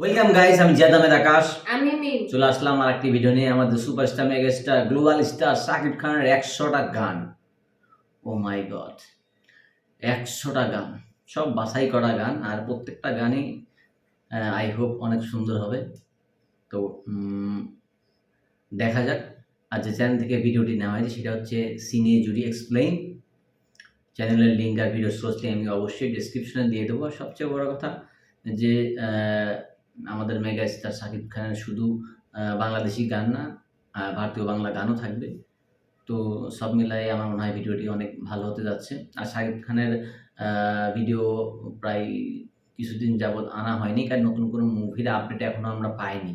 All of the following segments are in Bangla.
ওয়েলকাম গাইস, আমি জিয়াদ আহমেদ আকাশ। আমি মিম চলে আসলাম আর একটি ভিডিও নিয়ে। আমাদের superstar megastar global star Shakib খানের 100টা গান। ও মাই গড, 100টা গান, সব বাছাই করা গান, আর প্রত্যেকটা গানই আই হোপ অনেক সুন্দর হবে। তো দেখা যাক। আর যে চ্যানেল থেকে ভিডিওটি নেওয়া হয়েছে সেটা হচ্ছে সিনে জুড়ি এক্সপ্লেইন। চ্যানেলের লিঙ্ক আর ভিডিও সোর্সটি আমি অবশ্যই ডিসক্রিপশনে দিয়ে দেবো। আর সবচেয়ে বড় কথা যে আমাদের মেগা স্টার শাকিব খানের শুধু বাংলাদেশি গান না, ভারতীয় বাংলা গানও থাকবে। তো সব মিলাই আমার মনে হয় ভিডিওটি অনেক ভালো হতে যাচ্ছে। আর শাকিব খানের ভিডিও প্রায় কিছুদিন যাবৎ আনা হয়নি, কারণ নতুন কোনো মুভির আপডেট এখনও আমরা পাইনি।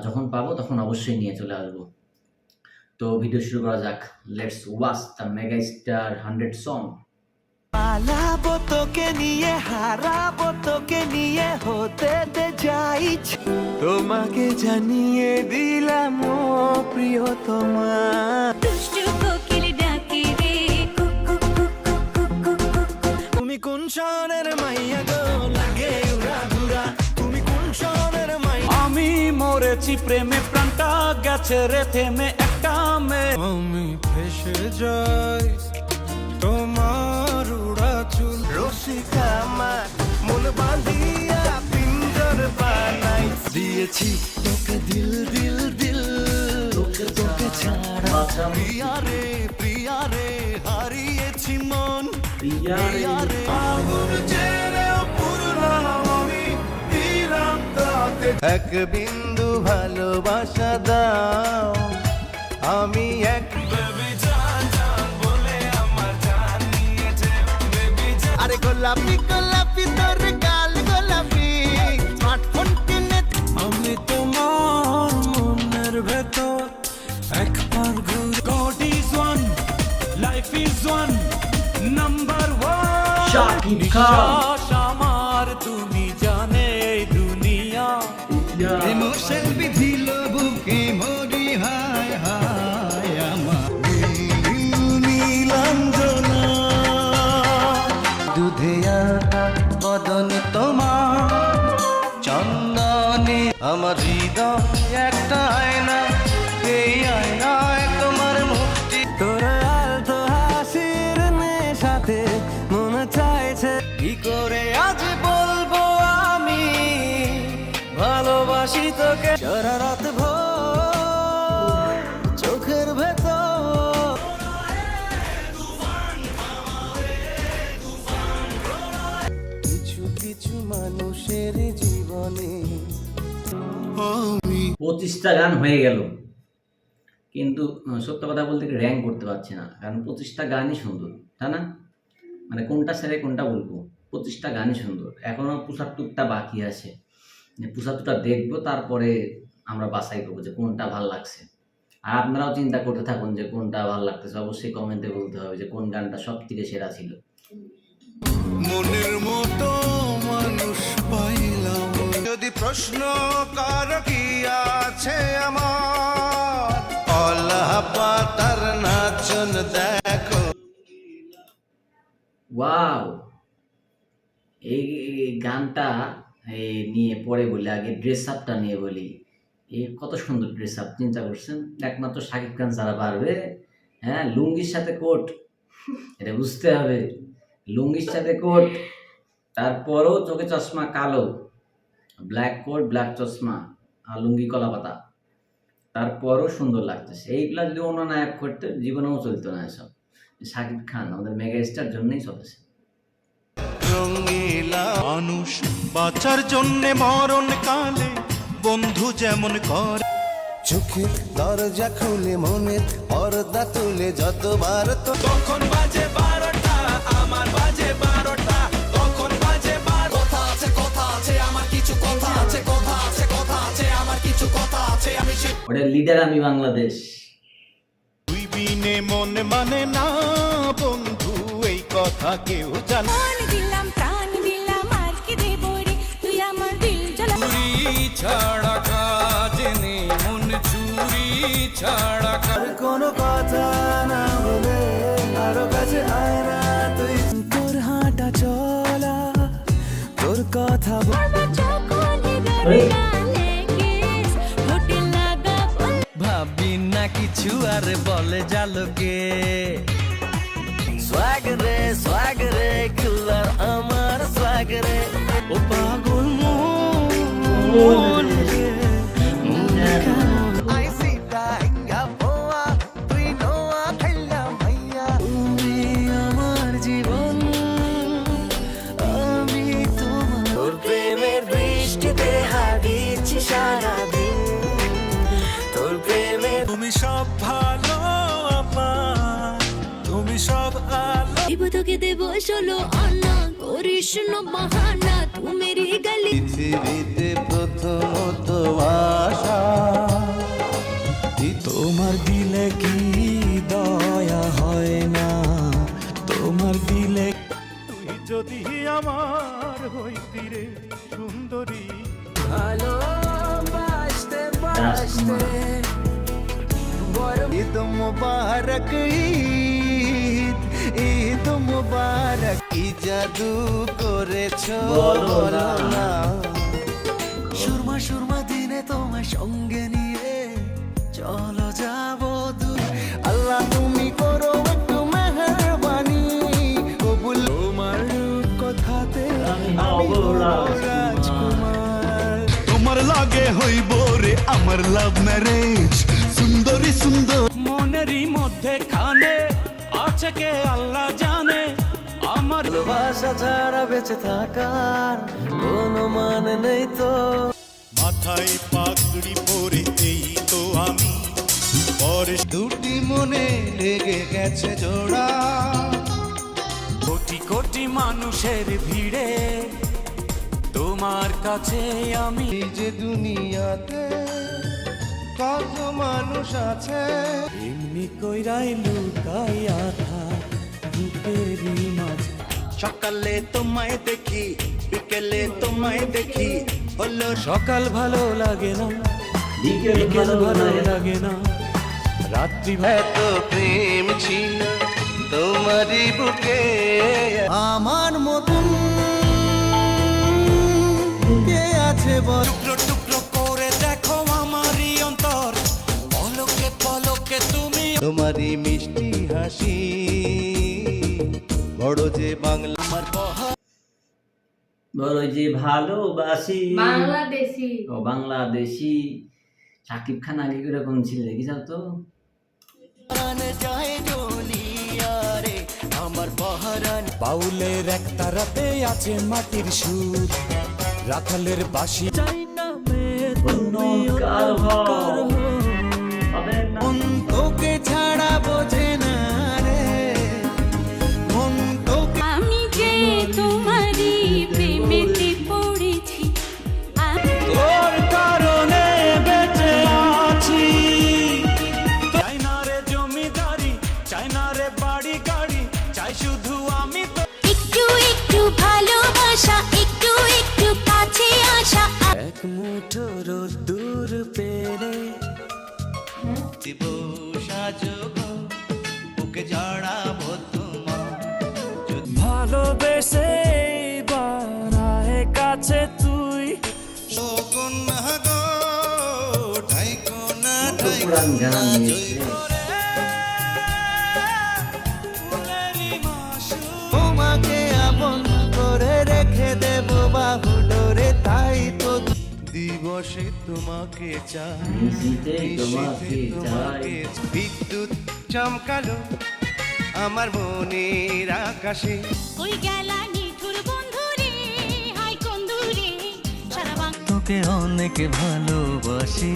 যখন পাবো তখন অবশ্যই নিয়ে চলে আসবো। তো ভিডিও শুরু করা যাক। Let's watch the mega star 100 song. পালাবো তোকে নিয়ে, হারাবো তোকে নিয়ে, হতে দে যাই তোমাকে জানিয়ে দিলাম ও প্রিয়তমা। তুমি কোন শহরের মাইয়া গো, লাগে উড়াধুরা, তুমি কোন শহরের মাইয়া। আমি মরেছি প্রেমে, প্রাণটা গেছে রে থেমে, একটা মেয়ে আমি ফেসে যাই তোমার উড়া চুল। রসিকা আমার মন বাঁধিয়া পিঞ্জর বানাই দিয়েছি তোকে, দিল দিল দিল তোকে ছাড়া। প্রিয়া রে হারিয়েছি মন, প্রিয়া রে আগুন জেলেও পুরলাম আমি, দিলাম তাতে এক বিন্দু ভালোবাসা দাও। আমি এক আরে গোলাপি গোলাপি তোর গাল গোলাপি, স্মার্টফোন কিনে আমি তোমার মনের ভেতর একবার ঘুরে। God is one, life is one, number one Shakib Khan. আমার তুমি জানে এই দুনিয়া, ইমোশন বিধিল বুকে মরি হায় হায় আমার নীলাঞ্জনা। দুধে আটা বদন তোমার চন্দনে, আমার হৃদয় একটা আয়না, এই আয়নায় তোমার মুক্তি। তোর আলতো হাসির নেশাতে মনে চাইছে কি করে আজ বলবো আমি ভালোবাসি তোকে। সারা রাত ভোর চোখের ভেতর কিছু মানুষের জীবনে 25টা গান হয়ে গেল, কিন্তু সত্য কথা বলতে র্যাঙ্ক করতে পারছি না, কারণ 25টা গানই সুন্দর, তাই না? মানে কোনটা ছেড়ে কোনটা বলবো, 25টা গানই সুন্দর। এখনো 75টা বাকি আছে, 75টা দেখবো, তারপরে আমরা বাছাই করবো যে কোনটা ভাল লাগছে। আর আপনারাও চিন্তা করতে থাকুন যে কোনটা ভাল লাগতেছে, অবশ্যই কমেন্টে বলতে হবে যে কোন গানটা সব থেকে সেরা ছিল। মনের মতো মানুষ পাইলাম, যদি প্রশ্ন কর কি আছে আমার, আল্লাহ পাতার নাচন দেখো। ওয়াও, এই গানটা নিয়ে পরে বলি, আগে ড্রেস আপটা নিয়ে বলি। এই কত সুন্দর ড্রেস আপ, চিন্তা করছেন? একমাত্র শাকিব খান যারা পারবে। হ্যাঁ, লুঙ্গির সাথে কোট, এটা বুঝতে হবে। লুঙ্গির সাথে কোট, তারপরও চোখে চশমা কালো, ব্ল্যাক কোট ব্ল্যাক চশমা আর লুঙ্গি কলা পাতা, তারপরও সুন্দর লাগতেছে। এইগুলা যদি অন্য নায়ক করতে জীবনেও চলতো না এসব। শাকিব খান আমাদের মেগা স্টার জন্যই চলেছে। রঙিলা মানুষ বাঁচার জন্যে মরণ কালে বন্ধু যেমন করে, চোখের দরজা খুলে মনের পর্দা তুলে যতবার তো তখন বাজে 12টা, আমার বাজে 12টা, তখন বাজে 12। কথা আছে আমার কিছু কথা আছে, কথা আছে আমার কিছু কথা আছে, আমি ওটা লিডার আমি বাংলাদেশ। তুই বিনে মন মানে না বন্ধু, এই কথা কেউ জানে। ছাড়া কাজ নেই মন, চুরি ছাড়া কোনো কথা না বলে আরো কাছে আয় না তুই। তোকে সোয়াগ রে কিলার আমার সোয়াগ রে ও পাগল মন রে আই সি ডাঙ্গা পোয়া তুই নোয়া খেলা ভাইয়া তুমি আমার জীবন আমি তোমার তোর প্রেমের বৃষ্টিতে হারিয়েছি সারাদিন তোর প্রেমের তুমি সব ভালো আমার তুমি সব আলো দেব তোকে দেব ষোলো আনা করিস না বাহানা তু মেরি গলি পৃথিবীতে প্রথমত আশা তোমার দিলে কি দয়া হয় না তোমার দিলে তুই যদি আমার হইতি রে সুন্দরী ভালোবাসতে বাসতে ঈদ মুবারক ঈদ মুবারক কি জাদু করেছো বলো না সুরমা সুরমা দিনে তোমার সঙ্গে নিয়ে চলো যাবো দূর আল্লাহ তুমি করো একটু মেহেরবানি কবুল তোমার কথাতে আমি হব রাজকুমার তোমার লাগে হইব রে আমার লাভ ম্যারেজ সুন্দরী সুন্দর মনেরই মধ্যে খানে আছে কে আল্লাহ জানে আমার ভালোবাসা ছাড়া বেঁচে থাকার কোনো মানে নেই তো মাথায় পাগড়ি পরে এই তো আমি পরে দুটি মনে লেগে গেছে জোড়া কোটি কোটি মানুষের ভিড়ে তোমার কাছে আমি এই যে দুনিয়াতে কত মানুষ আছে এমনি কইরাই লুকাইয়া থাক বুকেরই মাঝে সকালে তোমায় দেখি বিকেলে তোমায় দেখি হলো সকাল ভালো লাগে না বিকেল বিকেল ভালো ভালো লাগে। লাগে না রাত্রি এত প্রেম ছিল তোমারই বুকে আমার মতন কে আছে বল টুকরো টুকরো করে দেখো আমারই অন্তর পলকে পলকে তুমি তোমারই মিষ্টি হাসি বড় যে বাংলা আমার বলো যে ভালোবাসি বাংলাদেশি ও বাংলাদেশি শাকিব খান আগে কিরকম ছিল দেখিস তো পহরান যায় ডলিয়া রে আমার পহরান বাউলের এক তারাতে আছে মাটির সুর রাখালের বাঁশি চাই না মেয়ে তুমি কাল অলংকার হো। হবে না মন তোকে ছাড়া বোঝে না রে মন তোকে আমি যে তোমারই প্রেমেতে পড়েছি তোর কারণে বেঁচে আছি চাই না রে জমিদারি চাই না রে বাড়ি গাড়ি চাই শুধু আমি তো একটু একটু ভালোবাসা একটু একটু কাছে আসা এক মুঠো রোদ্দুর পেলে দিব সাজব ওকে জড়াবো তোমার ভালোবেসে বাড়ায় কাছে তুই কন্যা গো ঠাইকো না তো পুরান গান নিয়েছে তোমাকে আপন করে রেখে দেব বাহু ডোরে তাই তো দিবসে তোমাকে চাই নিশিতে তোমাকে তোমাকে চাই বিদ্যুৎ চমকালো আমার মনের আকাশে ওই গেলা নিঠুর বন্ধু রে হাই কন্দুরে সারা বাংলা তোকে অনেক ভালোবাসি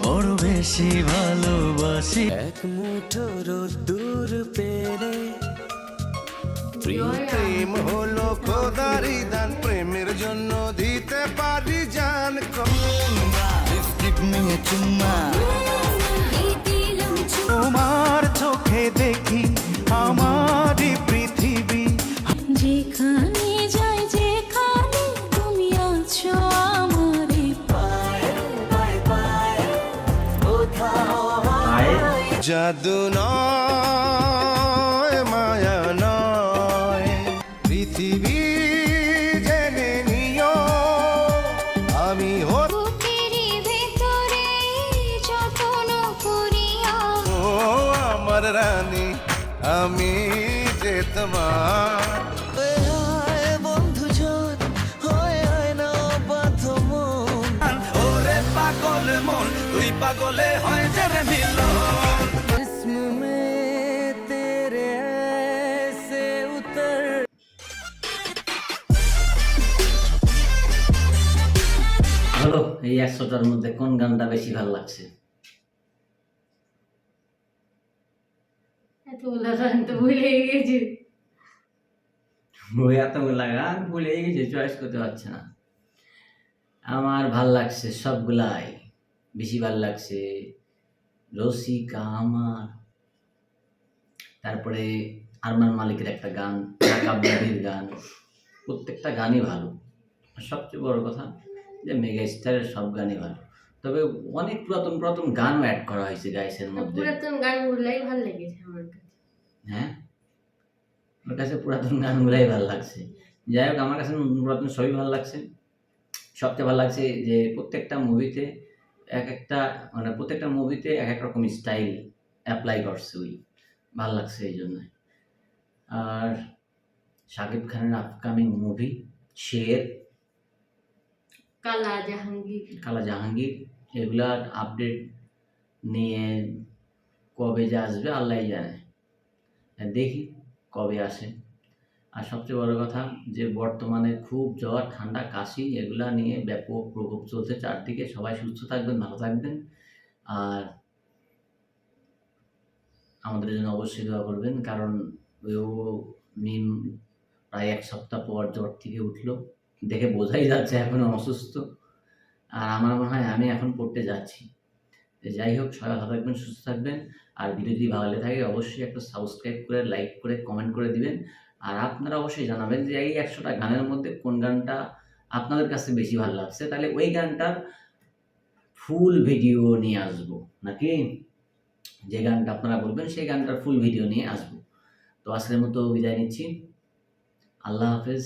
বড় বেশি ভালোবাসি এক মুঠো রোদ্দুর পেলে প্রেম হলো খোদারি দান প্রেমের জন্য দিতে পারি জান লিপস্টিক নিয়ে চুম্মা দিলাম তোমার চোখে দেখি আমারই পৃথিবী যেখানে যাই যেখানে তুমি আছো আমারে আয় জাদু নয় মায়া নয় পৃথিবী জেনে নিও আমি বুকের ভেতরে যত্ন করিয়া ও আমার রানী জানি আমি যে তোমার বন্ধুজন হয় না বাধ্য মন ওরে পাগল মন তুই পাগলে হয় যে রে মিলন जिस्म में तेरे ऐसे उतर বলো এই 100টার মধ্যে কোন গানটা বেশি ভালো লাগছে? এতগুলা গান তো ভুলে গেছি। ওই এতগুলা গান ভুলেই গেছে, চয়েস করতে পারছে না। আমার ভাল লাগছে সবগুলাই, বেশি ভাল লাগছে রসিকা আমার, তারপরে আরমান মালিকের একটা গান, ঢাকা মুভির গান, প্রত্যেকটা গানই ভালো। আর সবচেয়ে বড় কথা যে মেগা স্টারের সব গানই ভালো, তবে অনেক পুরাতন পুরাতন গানও অ্যাড করা হয়েছে গাইসের মধ্যে। পুরাতন গানগুলাই ভালো লেগেছে আমার কাছে। হ্যাঁ, আমার কাছে পুরাতন গানগুলাই ভালো লাগছে। যাই হোক, আমার কাছে নতুন পুরাতন সবই ভালো লাগছে। সবচেয়ে ভালো লাগছে যে প্রত্যেকটা মুভিতে প্রত্যেকটা মুভিতে এক এক রকম স্টাইল অ্যাপ্লাই করছে, ওই ভালো লাগছে এই জন্য। আর শাকিব খানের আপকামিং মুভি শের, কালা জাহাঙ্গীর এগুলার আপডেট নিয়ে কবে যে আসবে আল্লাহই জানে, দেখি কবে আসে। আর সবচেয়ে বড় কথা যে বর্তমানে খুব জ্বর, ঠান্ডা, কাশি এগুলা নিয়ে ব্যাপক প্রকোপ চলছে চারদিকে। সবাই সুস্থ থাকবেন, ভালো থাকবেন, আর আমাদের জন্য অবশ্যই দোয়া করবেন, কারণ ও মিম প্রায় 1 সপ্তাহ পর জ্বর থেকে উঠলো, দেখে বোঝাই যাচ্ছে এখনো অসুস্থ। আর আমার মনে হয় আমি এখন পড়তে যাচ্ছি। যাই হোক, সবাই ভালো থাকবেন, সুস্থ থাকবেন। আর ভিডিও যদি ভালো লেগে থাকে অবশ্যই একটা সাবস্ক্রাইব করে, লাইক করে, কমেন্ট করে দিবেন। আর আপনারা অবশ্যই জানাবেন যে এই 100টা গানের মধ্যে কোন গানটা আপনাদের কাছে বেশি ভালো লাগছে, তাহলে ওই গানটার ফুল ভিডিও নিয়ে আসবো, নাকি যে গানটা আপনারা বলবেন সেই গানটার ফুল ভিডিও নিয়ে আসবো। তো আজকের মতো বিদায় নিচ্ছি, আল্লাহ হাফেজ।